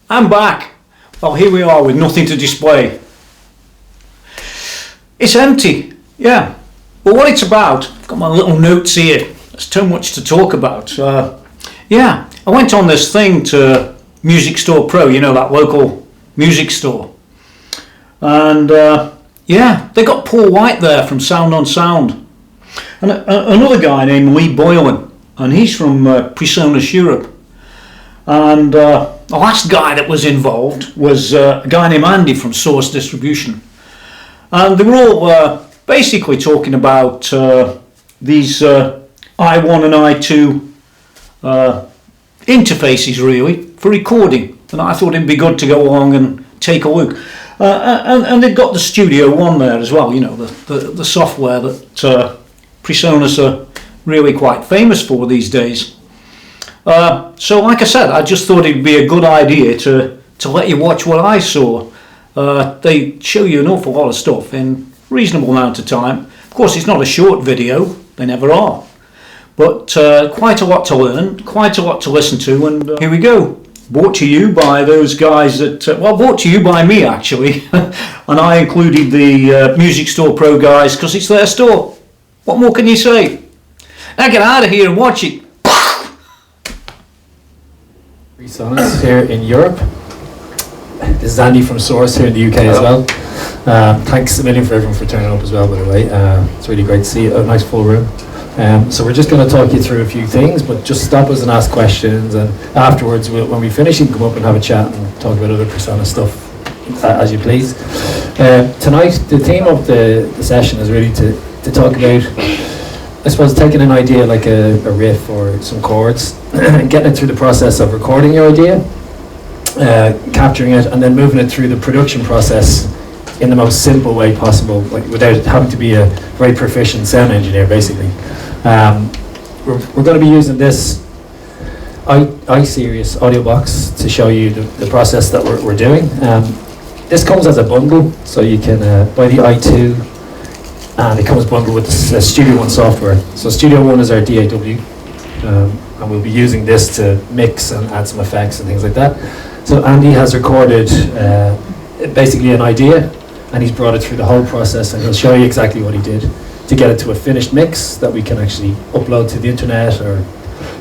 I'm back. Well, here we are with nothing to display. It's empty, yeah. But what it's about, I've got my little notes here. There's too much to talk about. Yeah, I went on this thing to MusicStorePro, you know, that local music store. And yeah, they got Paul White there from Sound on Sound. And another guy named Boylan, and he's from Presonus Europe. And the last guy that was involved was a guy named Andy from Source Distribution. And they were all basically talking about these I1 and I2 interfaces, really, for recording. And I thought it'd be good to go along and take a look. And they've got the Studio One there as well, you know, the software that Presonus are really quite famous for these days. So like I said, I just thought it'd be a good idea to let you watch what I saw. They show you an awful lot of stuff in a reasonable amount of time. Of course, it's not a short video, they never are. But quite a lot to learn, quite a lot to listen to, and here we go. Brought to you by those guys that, well, brought to you by me actually. And I included the MusicStorePro guys because it's their store. What more can you say? Now get out of here and watch it. Presonus here in Europe. This is Andy from Source here in the UK as well. Thanks a million for everyone for turning up as well, by the way. It's really great to see a nice full room. So we're just going to talk you through a few things, but just stop us and ask questions, and afterwards, when we finish, you can come up and have a chat and talk about other Presonus stuff as you please. Tonight, the theme of the session is really to talk about, I suppose, taking an idea like a riff or some chords, and getting it through the process of recording your idea, capturing it, and then moving it through the production process in the most simple way possible, like without having to be a very proficient sound engineer, basically. We're going to be using this iSeries AudioBox to show you the process that we're doing. This comes as a bundle, so you can buy the i2, and it comes bundled with the Studio One software. So Studio One is our DAW, and we'll be using this to mix and add some effects and things like that. So Andy has recorded basically an idea, and he's brought it through the whole process, and he'll show you exactly what he did to get it to a finished mix that we can actually upload to the internet or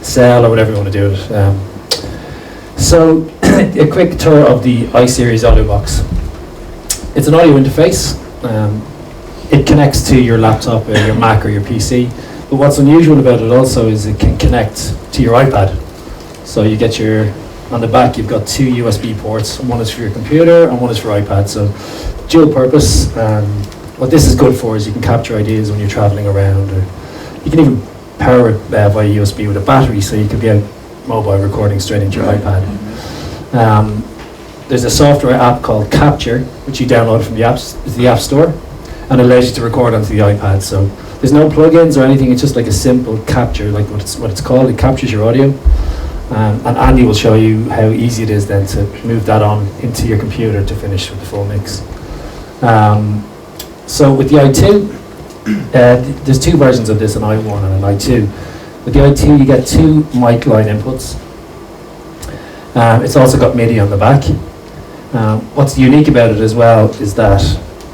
sell or whatever you want to do with it. So a quick tour of the iSeries AudioBox. It's an audio interface. It connects to your laptop or your Mac or your PC, but what's unusual about it also is it can connect to your iPad. So you get on the back you've got two USB ports, one is for your computer and one is for iPad, so dual purpose. What this is good for is you can capture ideas when you're traveling around, or you can even power it via USB with a battery, so you could be out mobile recording straight into your iPad. There's a software app called Capture, which you download from the App Store, and it allows you to record onto the iPad. So there's no plugins or anything, it's just like a simple capture, like what it's called. It captures your audio. And Andy will show you how easy it is then to move that on into your computer to finish with the full mix. So with the i2, there's two versions of this, an i1 and an i2. With the i2 you get two mic line inputs. It's also got MIDI on the back. What's unique about it as well is that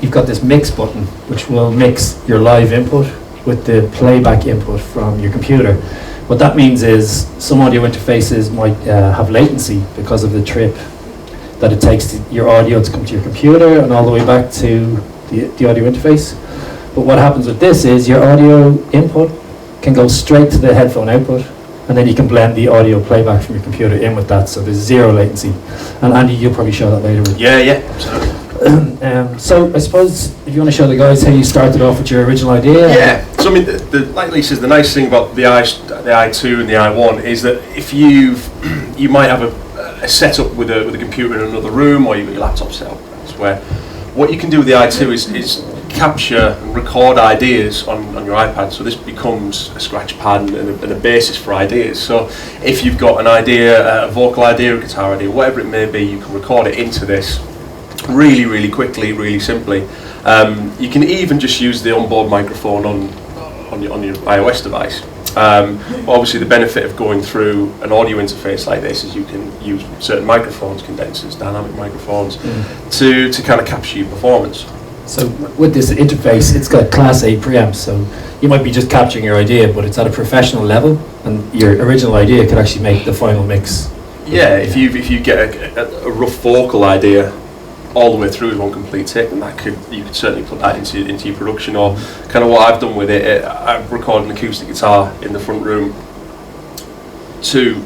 you've got this mix button which will mix your live input with the playback input from your computer. What that means is some audio interfaces might have latency because of the trip that it takes your audio to come to your computer and all the way back to the audio interface. But what happens with this is your audio input can go straight to the headphone output, and then you can blend the audio playback from your computer in with that, so there's zero latency. And Andy, you'll probably show that later. Yeah, absolutely. So I suppose if you want to show the guys how you started off with your original idea. Yeah, so I mean, like Lee says, the nice thing about the i2 and the i1 is that if you might have a setup with a computer in another room, or you've got your laptop set up elsewhere, what you can do with the i2 is capture and record ideas on your iPad. So this becomes a scratch pad and a basis for ideas. So if you've got an idea, a vocal idea, a guitar idea, whatever it may be, you can record it into this really, really quickly, really simply. You can even just use the onboard microphone on your iOS device. But obviously the benefit of going through an audio interface like this is you can use certain microphones, condensers, dynamic microphones, to kind of capture your performance. So with this interface, it's got Class A preamps, so you might be just capturing your idea, but it's at a professional level, and your original idea could actually make the final mix. Yeah, if you get a rough vocal idea all the way through as one complete take, then you could certainly put that into your production. Or kind of what I've done with it, I've recorded an acoustic guitar in the front room to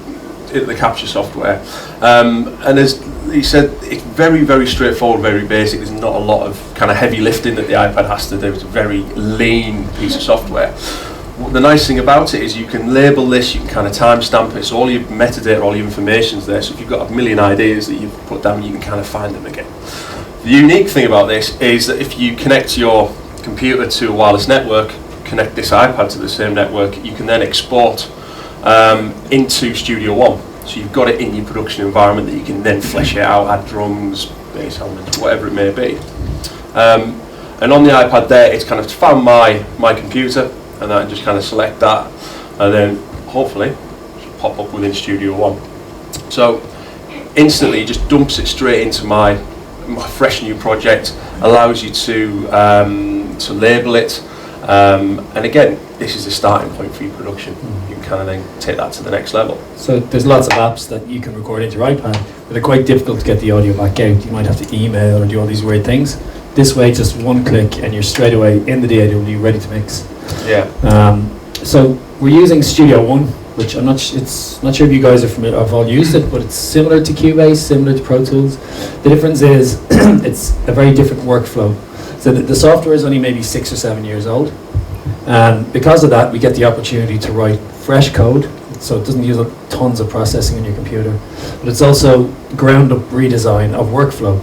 the capture software, and as he said, it's very, very straightforward, very basic. There's not a lot of kind of heavy lifting that the iPad has to do. It's a very lean piece of software. The nice thing about it is you can label this, you can kind of timestamp it, so all your metadata, all your information's there. So if you've got a million ideas that you've put down, you can kind of find them again. The unique thing about this is that if you connect your computer to a wireless network, connect this iPad to the same network, you can then export into Studio One. So you've got it in your production environment that you can then flesh it out, add drums, bass elements, whatever it may be. And on the iPad there, it's kind of found my computer, and I just kind of select that, and then hopefully it'll pop up within Studio One. So instantly it just dumps it straight into my fresh new project, allows you to label it, and again, this is the starting point for your production. You can kind of then take that to the next level. So there's lots of apps that you can record into your iPad, but they're quite difficult to get the audio back out. You might have to email or do all these weird things. This way, just one click and you're straight away in the DAW ready to mix. Yeah. So we're using Studio One, which I'm not sure if you guys are familiar, have all used it, but it's similar to Cubase, similar to Pro Tools. The difference is it's a very different workflow. So the software is only maybe 6 or 7 years old, and because of that, we get the opportunity to write fresh code. So it doesn't use up tons of processing on your computer, but it's also ground up redesign of workflow.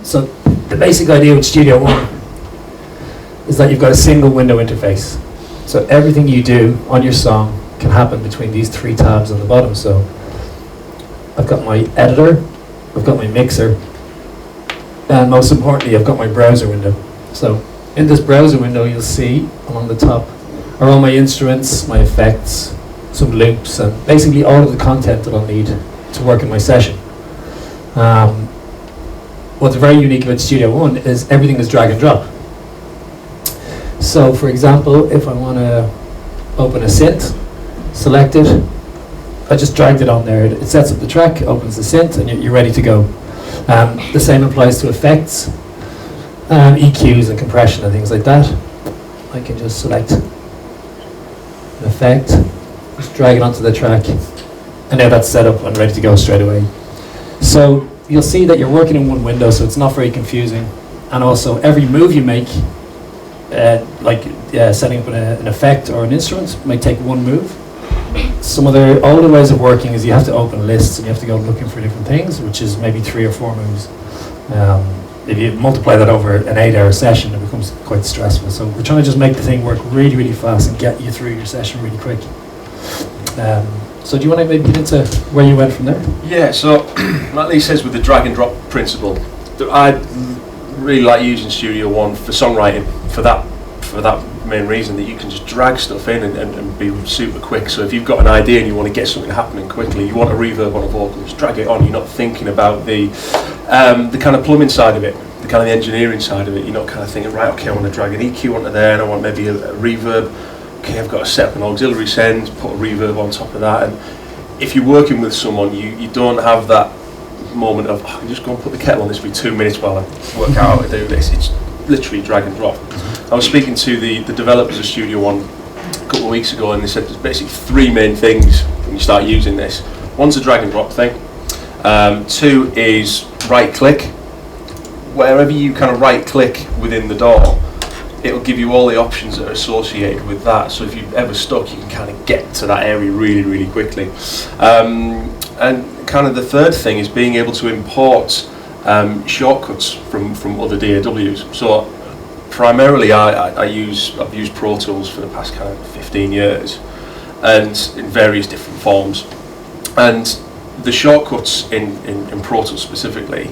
So the basic idea with Studio One is that you've got a single window interface. So everything you do on your song can happen between these 3 tabs on the bottom. So I've got my editor, I've got my mixer, and most importantly, I've got my browser window. So in this browser window, you'll see along the top are all my instruments, my effects, some loops, and basically all of the content that I'll need to work in my session. What's very unique about Studio One is everything is drag and drop. So for example, if I want to open a synth, select it, I just dragged it on there, it sets up the track, opens the synth, and you're ready to go. The same applies to effects, EQs and compression and things like that. I can just select an effect, just drag it onto the track, and now that's set up and ready to go straight away. So you'll see that you're working in one window, so it's not very confusing. And also every move you make, setting up an effect or an instrument, might take one move. Some other older ways of working is you have to open lists and you have to go looking for different things, which is maybe 3 or 4 moves. If you multiply that over an 8-hour session, it becomes quite stressful. So we're trying to just make the thing work really, really fast and get you through your session really quick. So do you want to maybe get into where you went from there? Yeah, so like Lee says with the drag and drop principle, I really like using Studio One for songwriting for that main reason, that you can just drag stuff in and be super quick. So if you've got an idea and you want to get something happening quickly, you want a reverb on a vocal, just drag it on. You're not thinking about the kind of plumbing side of it, the kind of the engineering side of it. You're not kind of thinking, right, okay, I want to drag an EQ onto there and I want maybe a reverb. Okay, I've got to set up an auxiliary send, put a reverb on top of that. And if you're working with someone, you don't have that moment of, I can just go and put the kettle on this for 2 minutes while I work out how to do this. It's literally drag and drop. I was speaking to the developers of Studio One a couple of weeks ago, and they said there's basically 3 main things when you start using this. One's a drag and drop thing. 2 is right click. Wherever you kind of right click within the DAW, it'll give you all the options that are associated with that. So if you're ever stuck, you can kind of get to that area really, really quickly. And kind of the third thing is being able to import shortcuts from other DAWs. So primarily I've used Pro Tools for the past kind of 15 years, and in various different forms. And the shortcuts in Pro Tools specifically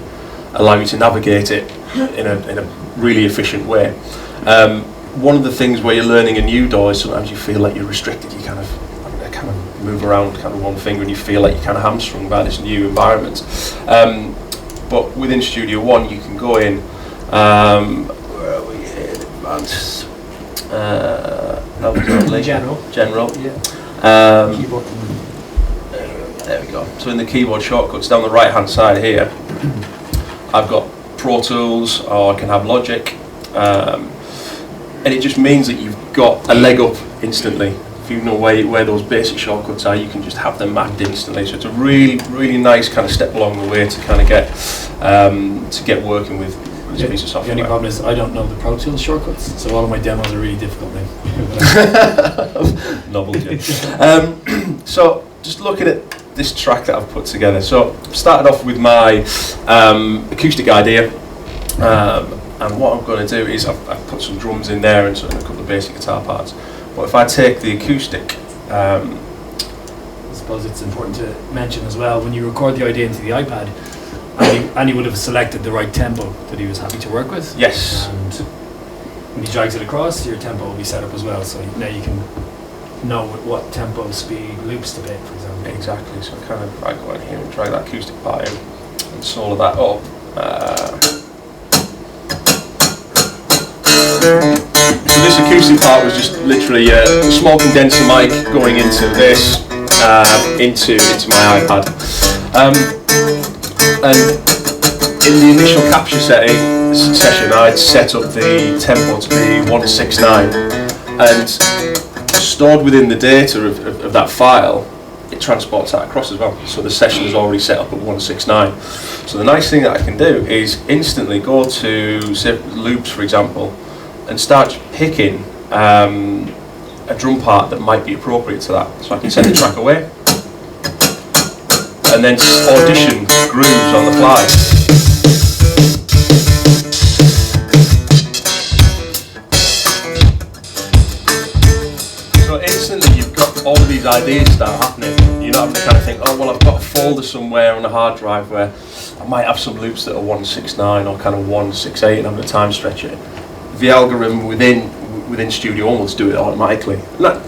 allow you to navigate it in a really efficient way. one of the things where you're learning a new DAW is sometimes you feel like you're restricted. You kind of move around kind of one finger and you feel like you're kind of hamstrung by this new environment. But within Studio One you can go in, where are we here? Advanced, General. Yeah. Keyboard. There we go. So in the keyboard shortcuts down the right hand side here, I've got Pro Tools, or I can have Logic, and it just means that you've got a leg up instantly. If you know where those basic shortcuts are, you can just have them mapped instantly. So it's a really nice kind of step along the way to kind of get working with this piece of software. The only problem is I don't know the Pro Tools shortcuts, so all of my demos are really difficult now. Novelty. So just looking at this track that I've put together. So started off with my acoustic idea, and what I'm going to do is I've put some drums in there and a couple of basic guitar parts. But if I take the acoustic, I suppose it's important to mention as well, when you record the idea into the iPad, Andy would have selected the right tempo that he was happy to work with. Yes. And when he drags it across, your tempo will be set up as well, so now you can know what tempo, speed, loops to bit, for example. Exactly, so I go in here and drag that acoustic part in and solo that up. So this acoustic part was just literally a small condenser mic going into this, into my iPad. And in the initial capture session, I'd set up the tempo to be 169, and stored within the data of that file, it transports that across as well. So the session is already set up at 169. So the nice thing that I can do is instantly go to, say, loops, for example, and start picking a drum part that might be appropriate to that. So I can send the track away and then audition grooves on the fly. So instantly you've got all of these ideas start happening. You're not having to kind of think, oh well, I've got a folder somewhere on a hard drive where I might have some loops that are 169 or kind of 168 and I'm going to time stretch it. The algorithm within Studio One will do it automatically. And that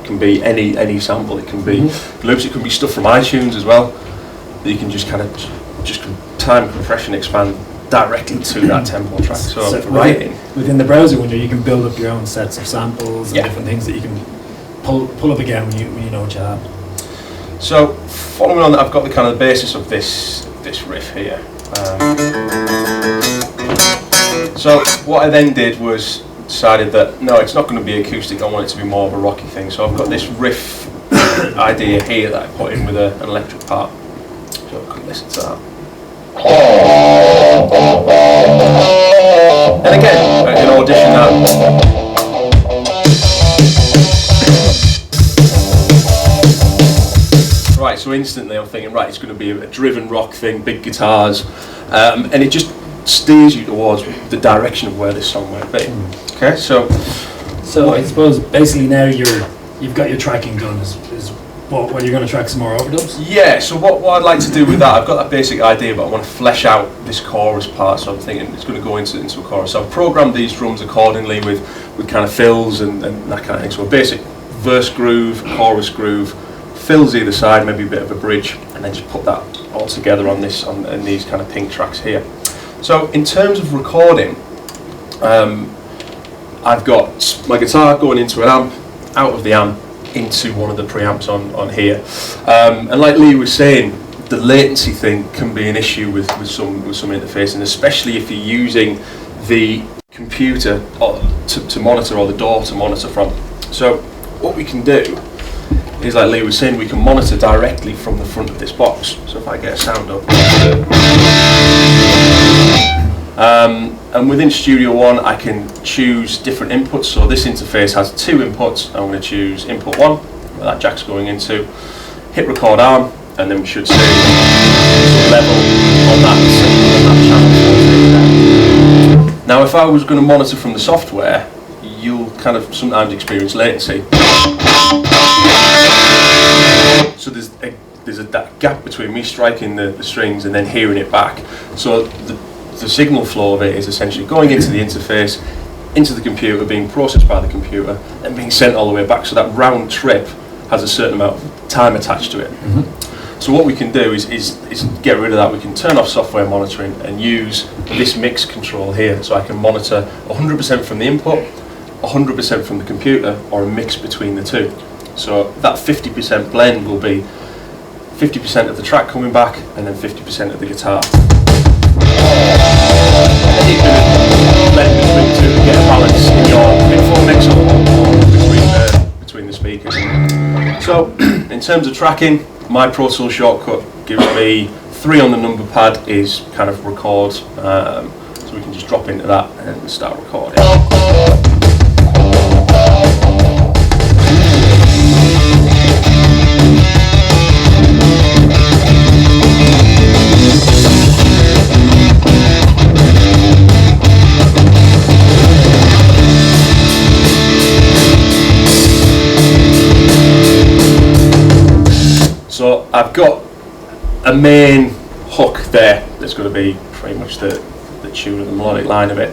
can be any sample. It can be loops. It can be stuff from iTunes as well. That you can just kind of just time compression expand directly to that tempo track. So for writing within the browser window, you can build up your own sets of samples and different things that you can pull up again when you know what you have. So following on that, I've got the kind of the basis of this riff here. So what I then did was decided that no, it's not going to be acoustic, I want it to be more of a rocky thing. So I've got this riff idea here that I put in with an electric part. So I can listen to that. And again, I can audition that. Right, so instantly I'm thinking, right, it's going to be a driven rock thing, big guitars, and it just steers you towards the direction of where this song might be. Okay, so I suppose basically now you've got your tracking done. Is what you're going to track some more overdubs? Yeah. So what I'd like to do with that, I've got that basic idea, but I want to flesh out this chorus part. So I'm thinking it's going to go into a chorus. So I've programmed these drums accordingly with kind of fills and that kind of thing. So a basic verse groove, chorus groove, fills either side, maybe a bit of a bridge, and then just put that all together on these kind of pink tracks here. So in terms of recording, I've got my guitar going into an amp, out of the amp into one of the preamps on here, and like Lee was saying, the latency thing can be an issue with some interface, and especially if you're using the computer to monitor, or the DAW to monitor from. So what we can do is, like Lee was saying, we can monitor directly from the front of this box. So if I get a sound up, and within Studio One I can choose different inputs. So this interface has 2 inputs. I'm going to choose input 1, where that jack's going into, hit record arm, and then we should see some level on that channel. Now if I was going to monitor from the software, you'll kind of sometimes experience latency. So there's that gap between me striking the strings and then hearing it back. So the signal flow of it is essentially going into the interface, into the computer, being processed by the computer, and being sent all the way back. So that round trip has a certain amount of time attached to it. So what we can do is get rid of that. We can turn off software monitoring and use this mix control here. So I can monitor 100% from the input, 100% from the computer, or a mix between the two. So that 50% blend will be 50% of the track coming back and then 50% of the guitar. And you can blend between the two to get a balance in your mix-up between the speakers. So in terms of tracking, my Pro Tools shortcut gives me 3 on the number pad is kind of record, so we can just drop into that and start recording. So I've got a main hook there that's going to be pretty much the tune and the melodic line of it.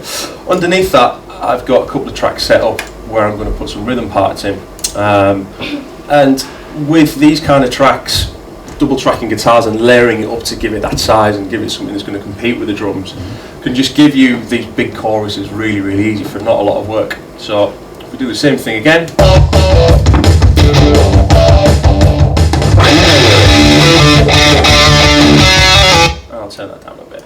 Underneath that, I've got a couple of tracks set up where I'm going to put some rhythm parts in. And with these kind of tracks, double tracking guitars and layering it up to give it that size and give it something that's going to compete with the drums, can just give you these big choruses really, really easy for not a lot of work. So if we do the same thing again. I'll turn that down a bit.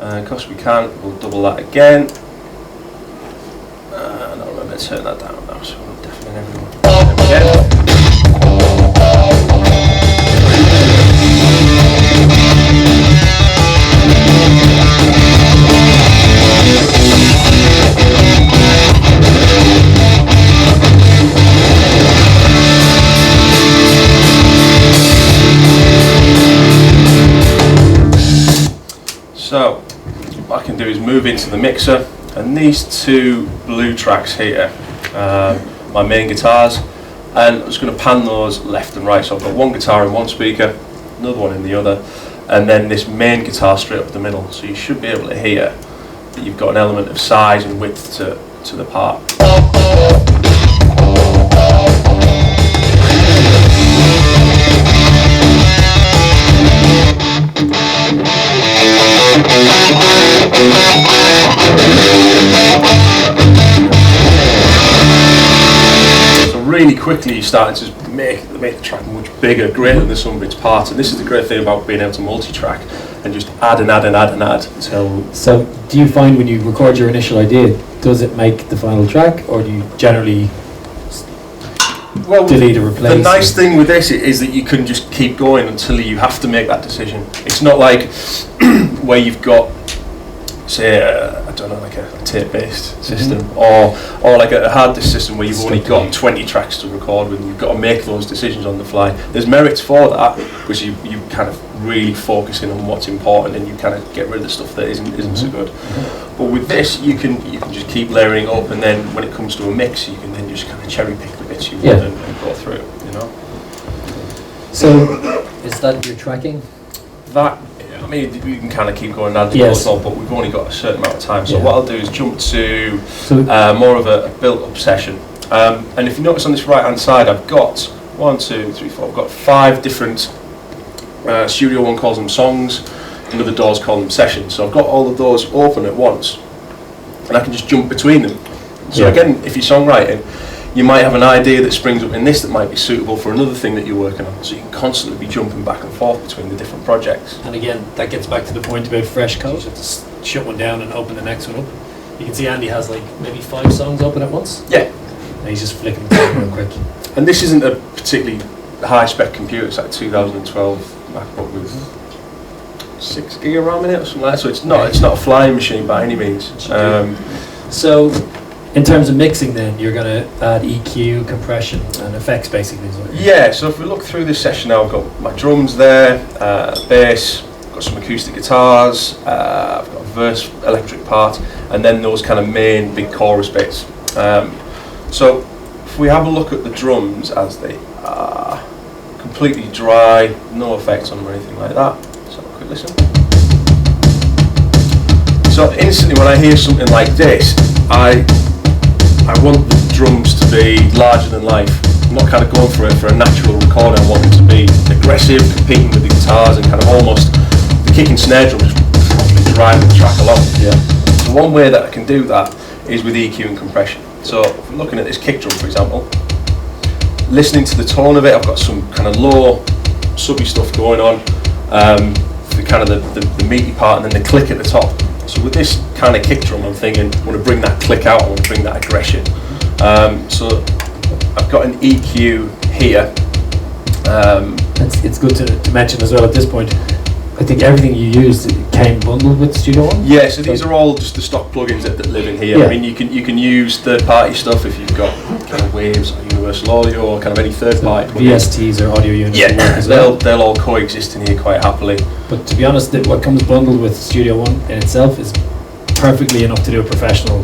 Of course we can, we'll double that again. And I'll remember to turn that down now, so I'm deafening everyone. There we go. So what I can do is move into the mixer, and these 2 blue tracks here, my main guitars, and I'm just going to pan those left and right. So I've got one guitar in one speaker, another one in the other, and then this main guitar straight up the middle. So you should be able to hear that you've got an element of size and width to the part. So really quickly you're starting to make the track much bigger, greater than the sum of its parts, and this is the great thing about being able to multi-track and just add and add and add and add until... So do you find when you record your initial idea, does it make the final track, or do you generally delete or replace? The nice thing with this is that you can just keep going until you have to make that decision. It's not like where you've got, say, I don't know, like a tape-based system, or like a hard disk system where you've only got 20 tracks to record with, and you've got to make those decisions on the fly. There's merits for that, because you kind of really focusing on what's important, and you kind of get rid of the stuff that isn't so good. But with this, you can just keep layering up, and then when it comes to a mix, you can then just kind of cherry pick the bits you want and go through, you know. So is that your tracking? That, I mean, we can kind of keep going and add on, but we've only got a certain amount of time. So what I'll do is jump to more of a built-up session. And if you notice on this right-hand side, I've got 1, 2, 3, 4. I've got 5 different. Studio One calls them songs. Another doors call them sessions. So I've got all of those open at once, and I can just jump between them. So again, if you're songwriting, you might have an idea that springs up in this that might be suitable for another thing that you're working on. So you can constantly be jumping back and forth between the different projects. And again, that gets back to the point about fresh code. You have to shut one down and open the next one up. You can see Andy has like maybe 5 songs open at once. Yeah. And he's just flicking them real quick. And this isn't a particularly high-spec computer. It's like 2012 MacBook with 6 gig of RAM in it or something like that. So it's not a flying machine by any means. So In terms of mixing then, you're going to add EQ, compression and effects basically, is what you're Yeah, so if we look through this session now, I've got my drums there, bass, I've got some acoustic guitars, I've got a verse electric part, and then those kind of main big chorus bits. So if we have a look at the drums as they are, completely dry, no effects on them or anything like that. So have a quick listen. So instantly when I hear something like this, I want the drums to be larger than life. I'm not kind of going for it for a natural recording. I want them to be aggressive, competing with the guitars, and kind of almost the kick and snare drum just properly driving the track along. Yeah. So one way that I can do that is with EQ and compression. So if we're looking at this kick drum, for example, listening to the tone of it, I've got some kind of low, subby stuff going on, the kind of the meaty part, and then the click at the top. So with this kind of kick drum, I'm thinking I want to bring that click out, I want to bring that aggression. So I've got an EQ here. It's good to mention as well at this point, I think everything you used came bundled with Studio One? Yeah, so these are all just the stock plugins that live in here. Yeah. I mean, you can use third-party stuff if you've got kind of Waves or Universal Audio or kind of any third-party plugins. VSTs or audio units. Yeah, will work as well. they'll all coexist in here quite happily. But to be honest, what comes bundled with Studio One in itself is perfectly enough to do a professional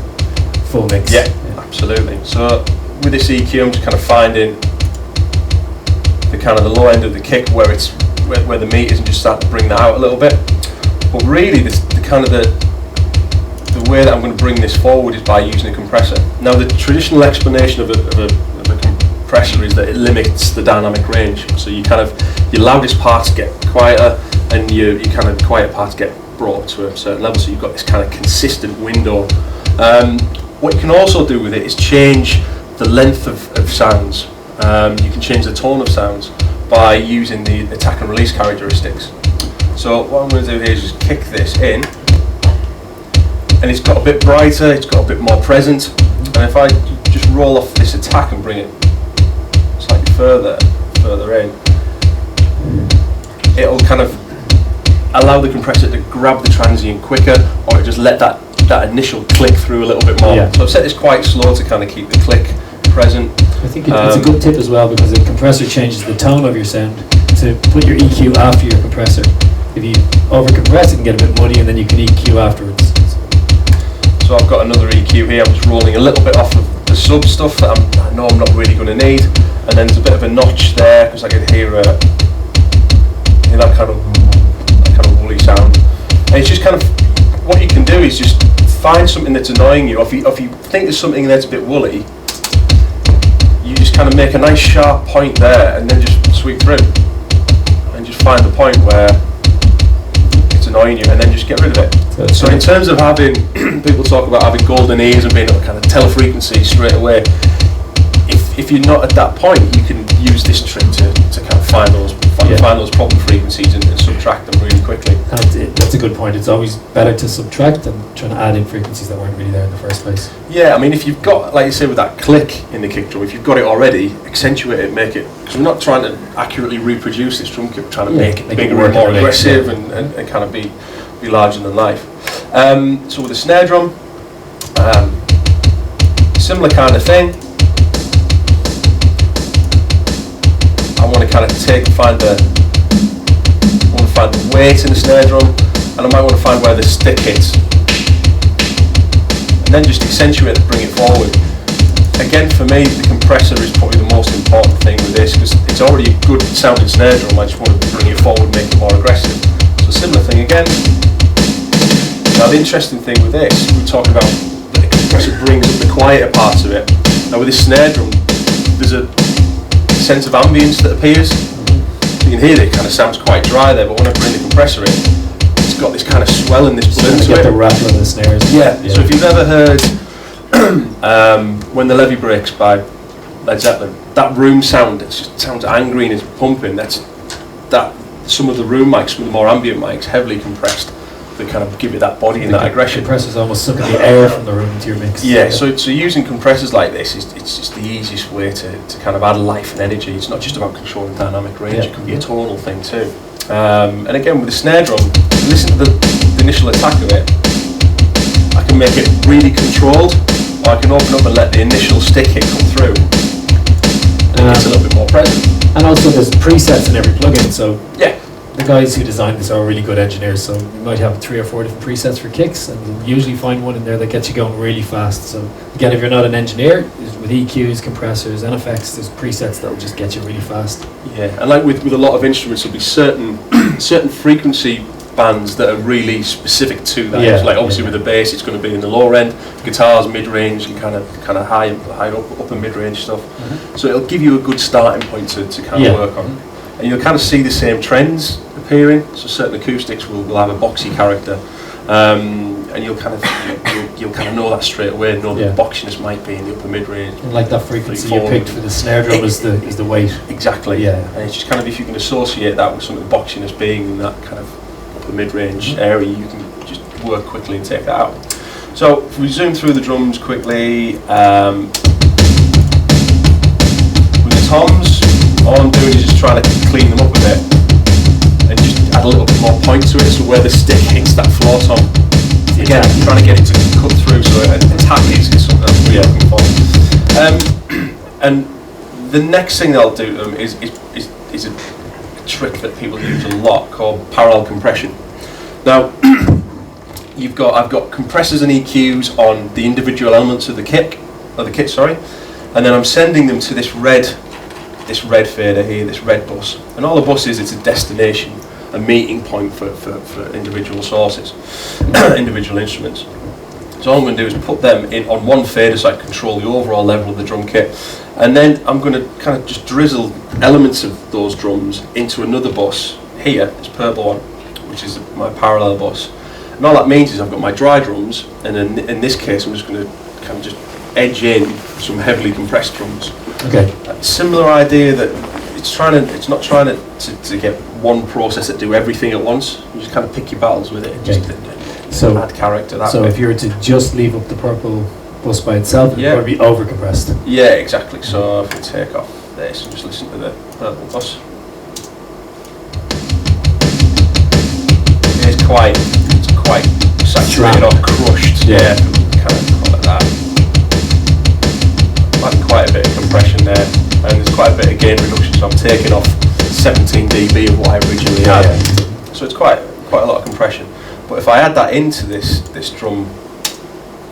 full mix. Yeah, absolutely. So with this EQ, I'm just kind of finding the kind of the low end of the kick where it's where the meat is, and just start to bring that out a little bit. But really, the kind of the way that I'm going to bring this forward is by using a compressor. Now, the traditional explanation of a compressor is that it limits the dynamic range. So you kind of your loudest parts get quieter, and your kind of quiet parts get brought up to a certain level. So you've got this kind of consistent window. What you can also do with it is change the length of sounds. You can change the tone of sounds by using the attack and release characteristics. So what I'm going to do here is just kick this in, and it's got a bit brighter, it's got a bit more present, and if I just roll off this attack and bring it slightly further in, it'll kind of allow the compressor to grab the transient quicker, or just let that initial click through a little bit more. Yeah. So I've set this quite slow to kind of keep the click present. I think it's a good tip as well, because the compressor changes the tone of your sound. To put your EQ after your compressor. If you over-compress, it can get a bit muddy, and then you can EQ afterwards. So I've got another EQ here. I'm just rolling a little bit off of the sub stuff that I know I'm not really going to need, and then there's a bit of a notch there because I can hear that kind of woolly sound. And it's just kind of what you can do is just find something that's annoying you. If you think there's something that's a bit woolly, you just kind of make a nice sharp point there, and then just sweep through, and just find the point where it's annoying you, and then just get rid of it. So in terms of having, people talk about having golden ears and being able to kind of tell a frequency straight away. If you're not at that point, you can use this trick to kind of find those problem frequencies and subtract them really quickly. That's a good point. It's always better to subtract than trying to add in frequencies that weren't really there in the first place. Yeah, I mean, if you've got, like you say, with that click in the kick drum, if you've got it already, accentuate it, make it, because we're not trying to accurately reproduce this drum kit, we're trying to make it bigger and more aggressive and kind of be larger than life. So with the snare drum, similar kind of thing. I want to kind of find the weight in the snare drum, and I might want to find where the stick hits, and then just accentuate it, bring it forward. Again, for me, the compressor is probably the most important thing with this, because it's already a good sounding snare drum. I just want to bring it forward, make it more aggressive. So similar thing again. Now the interesting thing with this, we're talking about that the compressor brings up the quieter parts of it. Now with this snare drum, there's a sense of ambience that appears. You can hear that it kind of sounds quite dry there, but when I bring the compressor in, it's got this kind of swell in this balloon to it. The rattle of the snares. Yeah. So if you've ever heard When the Levee Breaks by Led Zeppelin, that room sound, it just sounds angry and it's pumping. That's some of the room mics, some of the more ambient mics, heavily compressed. They kind of give it that body and that aggression. Compressors almost sucking the air from the room into your mix. Yeah, so using compressors like this it's just the easiest way to kind of add life and energy. It's not just about controlling dynamic range, it can be a tonal thing too. And again, with the snare drum, listen to the initial attack of it. I can make it really controlled, or I can open up and let the initial stick hit come through. And it's a little bit more present. And also there's presets in every plugin, so Yeah. the guys who designed this are really good engineers, so you might have 3 or 4 different presets for kicks, and you'll usually find one in there that gets you going really fast. So again, if you're not an engineer, with EQs, compressors, and effects, there's presets that will just get you really fast. Yeah, and like with a lot of instruments, there'll be certain certain frequency bands that are really specific to that. Yeah, So like obviously yeah. with the bass, it's going to be in the lower end. Guitars, mid range, and kind of high up and mid range stuff. So it'll give you a good starting point to kind of Yeah. work on. And you'll kind of see the same trends appearing. So certain acoustics will have a boxy character, and you'll kind of know that straight away. Know that Yeah. the boxiness might be in the upper mid range. And like that frequency you 3/4. picked for the snare drum is the weight. Exactly. Yeah. And it's just kind of, if you can associate that with some of the boxiness being in that kind of upper mid range area, you can just work quickly and take that out. So if we zoom through the drums quickly, with the toms, all I'm doing is just trying to clean them up a bit and just add a little bit more point to it, so where the stick hits that floor tom, again, trying to get it to cut through, so a tap is something I'm really looking for. And the next thing I'll do to them is a trick that people use a lot called parallel compression. Now, I've got compressors and EQs on the individual elements of the kit, and then I'm sending them to this red fader here, this red bus. And all the bus is, it's a destination, a meeting point for individual sources, individual instruments. So all I'm going to do is put them in on one fader so I can control the overall level of the drum kit. And then I'm going to kind of just drizzle elements of those drums into another bus here, this purple one, which is my parallel bus. And all that means is I've got my dry drums, and in this case I'm just going to kind of just edge in some heavily compressed drums. Okay. Similar idea that it's not trying to get one process that do everything at once. You just kind of pick your battles with it. Okay. Just So add character that So way. if you were to just leave up the purple bus by itself, Yeah. it would be over compressed. Yeah, exactly. So if we take off this and just listen to the purple bus, it's quite saturated or crushed. Yeah, kind of call it that. Quite a bit of compression there, and there's quite a bit of gain reduction. So I'm taking off 17 dB of what I originally had. So it's quite a lot of compression. But if I add that into this drum,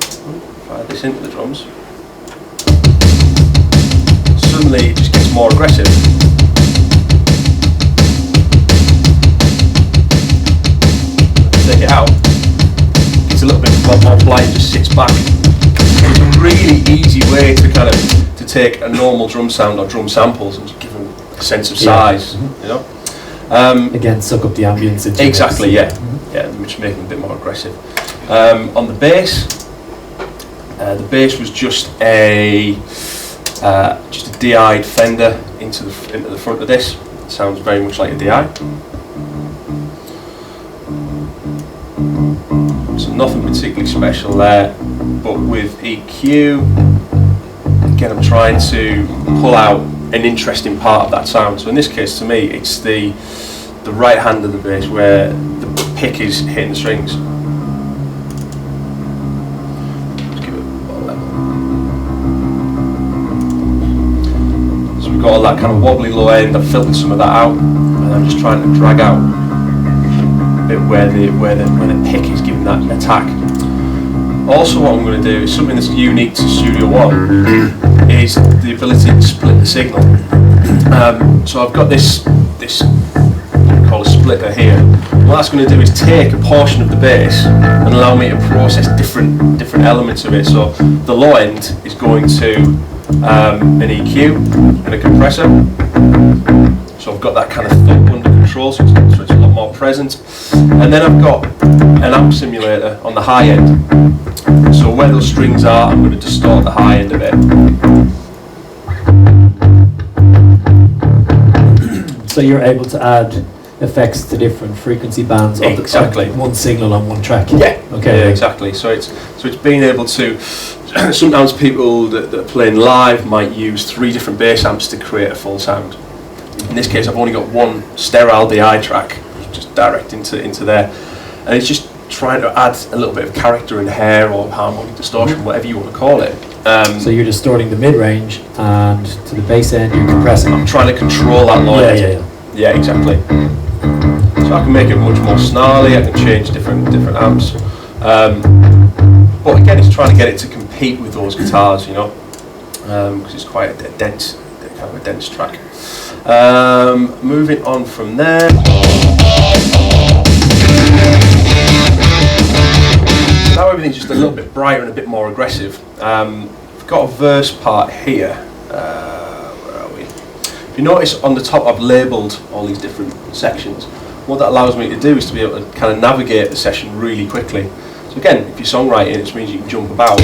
if I add this into the drums, suddenly it just gets more aggressive. Take it out, it's a little bit more polite, and just sits back. It's a really easy way to kind of take a normal drum sound or drum samples and just give them a sense of size, you know. Again, suck up the ambience. Into Exactly, yeah, which make them a bit more aggressive. On the bass was just a DI'd Fender into the front of this. It sounds very much like a DI. So nothing particularly special there, but with EQ, again I'm trying to pull out an interesting part of that sound. So in this case, to me, it's the right hand of the bass where the pick is hitting the strings. Let's give it a level. So we've got all that kind of wobbly low end. I've filtered some of that out, and I'm just trying to drag out a bit where the pick is giving that attack. Also, what I'm going to do is something that's unique to Studio One is the ability to split the signal. So I've got this called a splitter here. What that's going to do is take a portion of the bass and allow me to process different elements of it. So the low end is going to an EQ and a compressor. So I've got that kind of thump under control, so it's a lot more present. And then I've got an amp simulator on the high end. So where those strings are, I'm going to distort the high end a bit. So you're able to add effects to different frequency bands of Exactly. one signal on one track. Yeah. Okay. Yeah, exactly. So it's being able to. Sometimes people that are playing live might use 3 different bass amps to create a full sound. In this case, I've only got one sterile DI track, just direct into there, and it's just trying to add a little bit of character and hair or harmonic distortion, whatever you want to call it. So you're distorting the mid-range, and to the bass end you're compressing. I'm trying to control that low end. Yeah, exactly. So I can make it much more snarly, I can change different amps. But again, it's trying to get it to compete with those guitars, you know, because it's quite a dense, kind of a dense track. Moving on from there. Now everything's just a little bit brighter and a bit more aggressive. We've got a verse part here. Where are we? If you notice on the top I've labelled all these different sections. What that allows me to do is to be able to kind of navigate the session really quickly. So again, if you're songwriting, it just means you can jump about.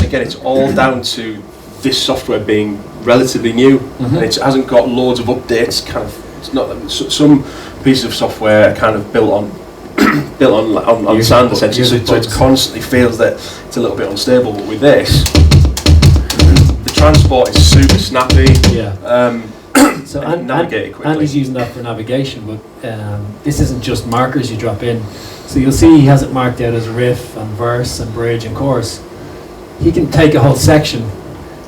Again, it's all down to this software being relatively new, and it hasn't got loads of updates. Kind of, it's not some pieces of software are kind of built on sand essentially, so it constantly feels that it's a little bit unstable. But with this, the transport is super snappy. So navigate it quickly. Andy's using that for navigation, but this isn't just markers you drop in. So you'll see he has it marked out as riff and verse and bridge and chorus. He can take a whole section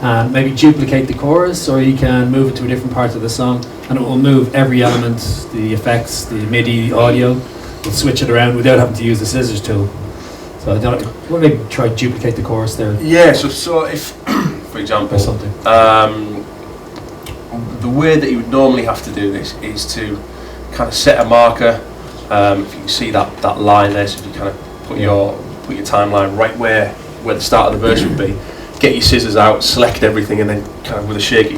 and maybe duplicate the chorus, or he can move it to a different part of the song, and it will move every element, the effects, the MIDI audio, will switch it around without having to use the scissors tool. So I don't know, we'll maybe try to duplicate the chorus there. Yeah, so if, for example, the way that you would normally have to do this is to kind of set a marker. If you can see that line there, so if you kind of put your timeline right where the start of the verse would be, get your scissors out, select everything, and then kind of with a shaky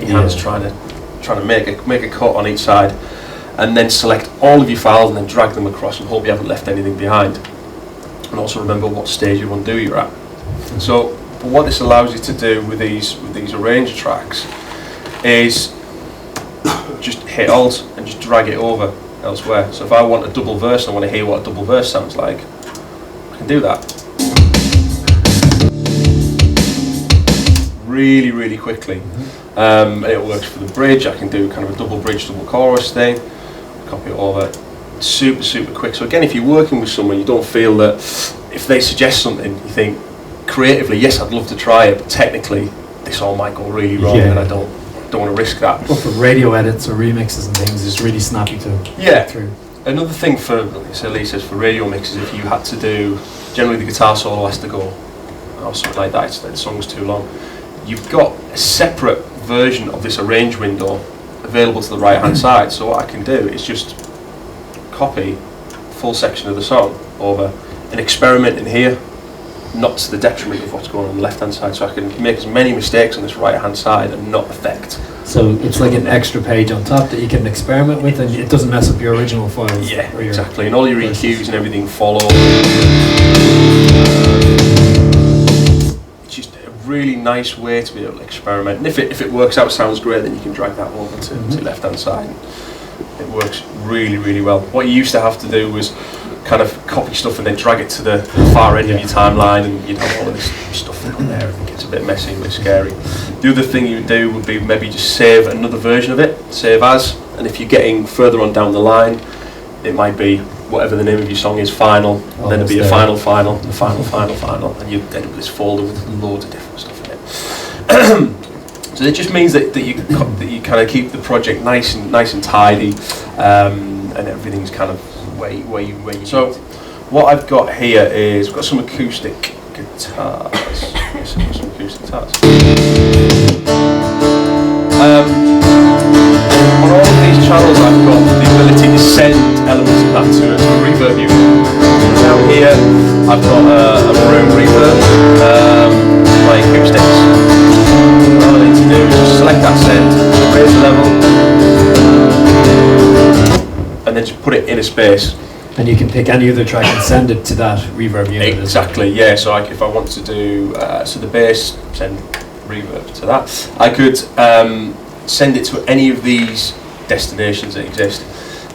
hands trying to make a cut on each side, and then select all of your files and then drag them across and hope you haven't left anything behind. And also remember what stage you undo you're at. So what this allows you to do with these arranged tracks is just hit Alt and just drag it over elsewhere. So if I want a double verse and I want to hear what a double verse sounds like, I can do that really, really quickly. And it works for the bridge. I can do kind of a double bridge, double chorus thing, copy it over, super, super quick. So again, if you're working with someone, you don't feel that if they suggest something, you think creatively, yes, I'd love to try it, but technically this all might go really wrong, and I don't want to risk that. But for radio edits or remixes and things, it's really snappy to get through. Another thing for, so Lee says, for radio mixes, if you had to do, generally the guitar solo has to go, or something like that, the song's too long. You've got a separate version of this arrange window available to the right hand side. So what I can do is just copy full section of the song over and experiment in here, not to the detriment of what's going on the left hand side, so I can make as many mistakes on this right hand side and not affect. So it's like an extra page on top that you can experiment with, and it doesn't mess up your original files. Yeah, exactly, and all your EQs and everything follow. It's just a really nice way to be able to experiment, and if it works out, sounds great, then you can drag that over to the left hand side. It works really, really well. What you used to have to do was kind of copy stuff and then drag it to the far end of your timeline, and you'd have all of this stuff down there. It gets a bit messy, a bit scary. The other thing you would do would be maybe just save another version of it, save as, and if you're getting further on down the line, it might be whatever the name of your song is, final, then it'd be a final, a final, and you'd end up with this folder with loads of different stuff in it. So it just means that you kind of keep the project nice and tidy, and everything's kind of where you. So what I've got here is we've got some acoustic guitars. Yes, I've got some acoustic guitars. On all of these channels, I've got the ability to send elements of that to a reverb unit. Now here, I've got a room reverb, my acoustics. All I need to do is just select that send, raise the level, and then just put it in a space. And you can pick any other track and send it to that reverb unit. Exactly, yeah. So if I want to do, so the bass, send reverb to that. I could send it to any of these destinations that exist.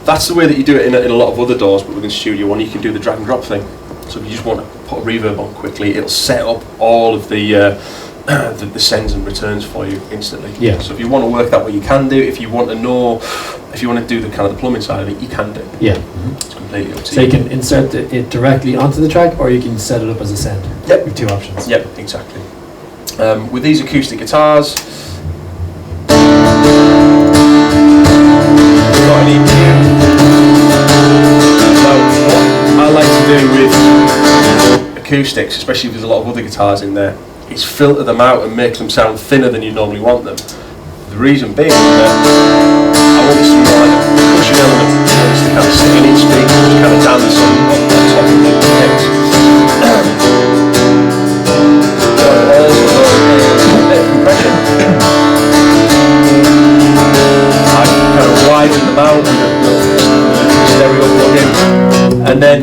That's the way that you do it in a lot of other DAWs, but within Studio One you can do the drag and drop thing. So if you just want to put a reverb on quickly, it'll set up all of the the sends and returns for you instantly. Yeah. So if you want to work that way, you can do. If you want to know, if you want to do the kind of the plumbing side of it, you can do. Yeah. It's completely up to So you can insert it directly onto the track, or you can set it up as a send. Yep. You have 2 options. Yep, exactly. With these acoustic guitars, we've got an EQ. So what I like to do with acoustics, especially if there's a lot of other guitars in there, is filter them out and make them sound thinner than you normally want them. The reason being that I want this to be more like a cushion element. I want this to kind of sit in each speaker and just kind of dance on top of the mix. Compression. I kind of widen them out with a stereo plug-in, and then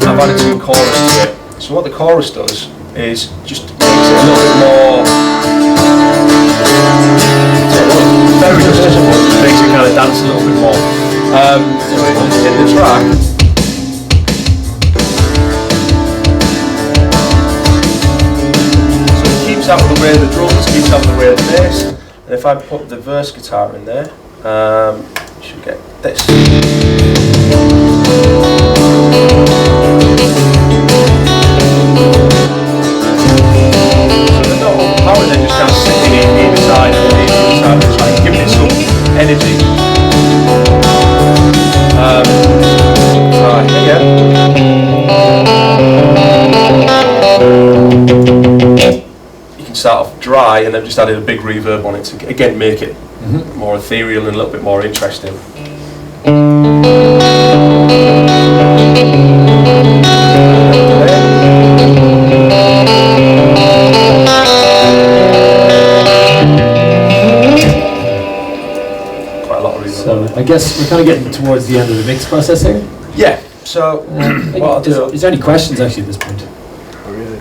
I've added some chorus to it. So what the chorus does is just makes it a little bit more very noticeable, just makes it kind of dance a little bit more. So in the track, out of the way of the drums, keeps out of the way of the bass, and if I put the verse guitar in there, you should get this. So they're not overpowered, they're just kind of sitting either side and either side, just like giving it some energy. Right here. Start off dry and then just added a big reverb on it to again make it more ethereal and a little bit more interesting. Quite a lot of reverb. So I guess we're kind of getting towards the end of the mix process here. Yeah. So is there any questions actually at this point?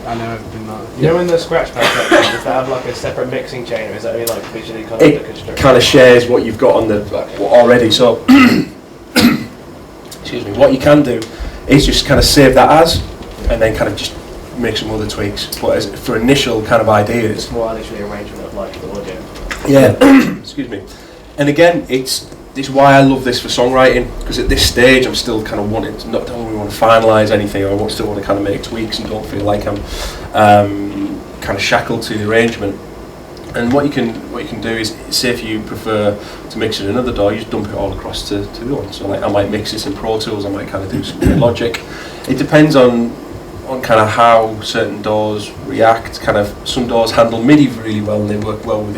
I know everything like that. You know in the scratch pad section, does that have like a separate mixing chain, or is that only like visually kind of the construction? It kind of shares what you've got on the already. So, excuse me. What you can do is just kind of save that as, and then kind of just make some other tweaks. But as for initial kind of ideas, It's more literally arrangement of like the audio. yeah. Excuse me. And again, it's why I love this for songwriting, because at this stage I'm still kind of wanting to don't really want to finalise anything, or I still want to kind of make tweaks and don't feel like I'm kind of shackled to the arrangement. And what you can do is, say if you prefer to mix it in another DAW, you just dump it all across to the one. So like I might mix this in Pro Tools, I might kind of do some Logic. It depends on kind of how certain DAWs react. Kind of some DAWs handle MIDI really well and they work well with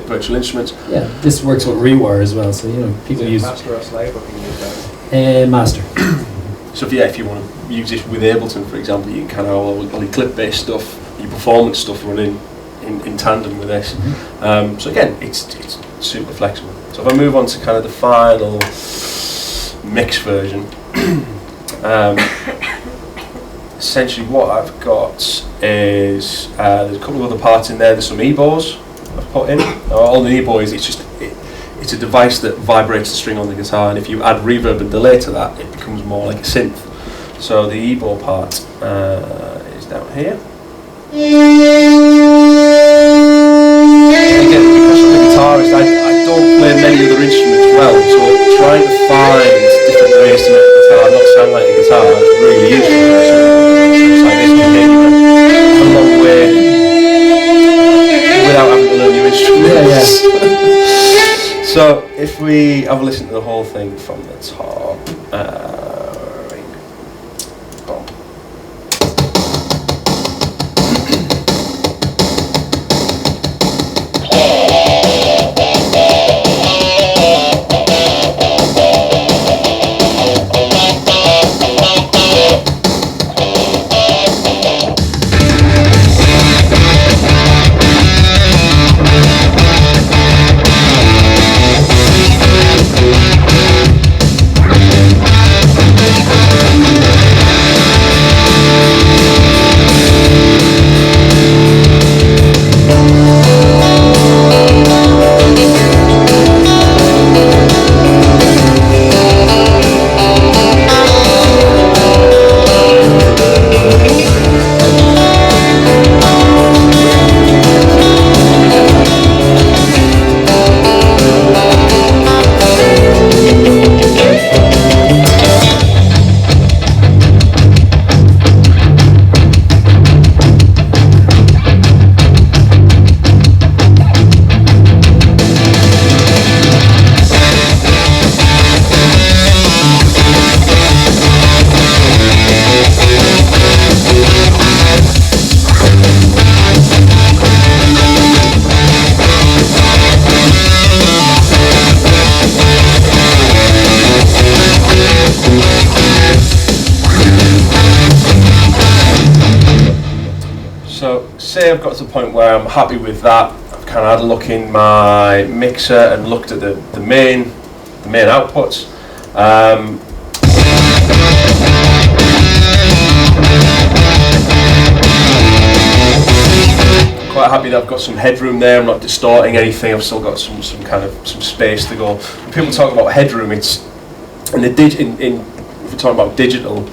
virtual instruments. Yeah, this works with Rewire as well, so people use Master or Slave, or can you use that? Master. So if you want to use it with Ableton, for example, you can kind of all your clip-based stuff, your performance stuff running in tandem with this. So again, it's super flexible. So if I move on to kind of the final mix version, essentially what I've got is there's a couple of other parts in there. There's some EBOs I've put in. All the EBOs, it's a device that vibrates the string on the guitar, and if you add reverb and delay to that, it becomes more like a synth. So the EBO part is down here. Again, because I'm a guitarist, I don't play many other instruments well, so trying to find different ways to make the guitar not sound like a guitar is really useful. So like this can take you a long way without having to learn new instruments. Yeah. So if we have a listen to the whole thing from the top, boom. say I've got to the point where I'm happy with that. I've kind of had a look in my mixer and looked at the main outputs. Quite happy that I've got some headroom there. I'm not distorting anything. I've still got some space to go. When people talk about headroom, it's if we're talking about digital,